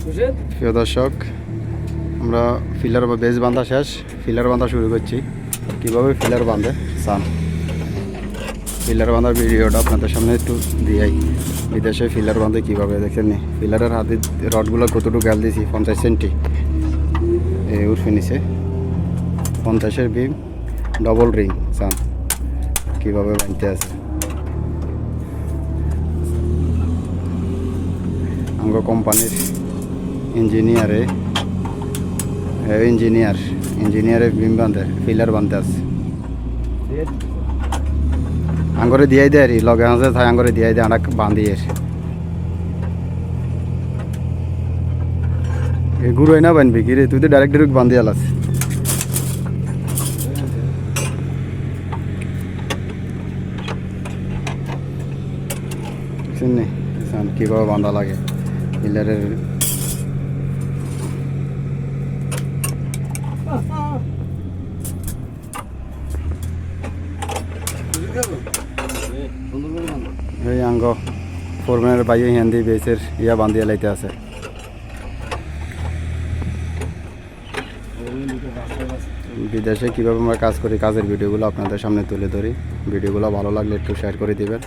প্রিয় দর্শক, আমরা ফিলার বা বেজ বাঁধা শেষ, ফিলার বাঁধা শুরু করছি। কীভাবে ফিলার বাঁধে সান, ফিলার বাঁধার ভিডিওটা আপনাদের সামনে একটু দিয়াই। বিদেশে ফিলার বাঁধে কীভাবে দেখেন নি, ফিলারের হাতে রডগুলো কতটুকু গাল দিয়েছি, 50 সেন্টি উঠে নিছে। 50-এর বিম, ডবল রিং সান কীভাবে বাঁধতে আছে। আমগো কোম্পানির ইঞ্জিনিয়ারে বিম বাঁধে, ফিলার বাঁধতে আছে। আঙ্গরে দিয়াই দেয় লগে হাসে থাই, আঙ্গরে দিয়াই দেয়, আমরা বাঁধিয়ে ঘুরোই না বানবি কি রে, তুই তো ডাইরেক্ট বাঁধি আলাস। কীভাবে বাঁধা লাগে ফিলারের। এই আঙ্গ ফোরম্যানের বাইয়ে হিন্দি বেসের ইয়া বান্ধিয়া লাইতে আছে। বিদেশে কীভাবে আমরা কাজ করি, কাজের ভিডিওগুলো আপনাদের সামনে তুলে ধরি। ভিডিওগুলো ভালো লাগলে একটু শেয়ার করে দিবেন।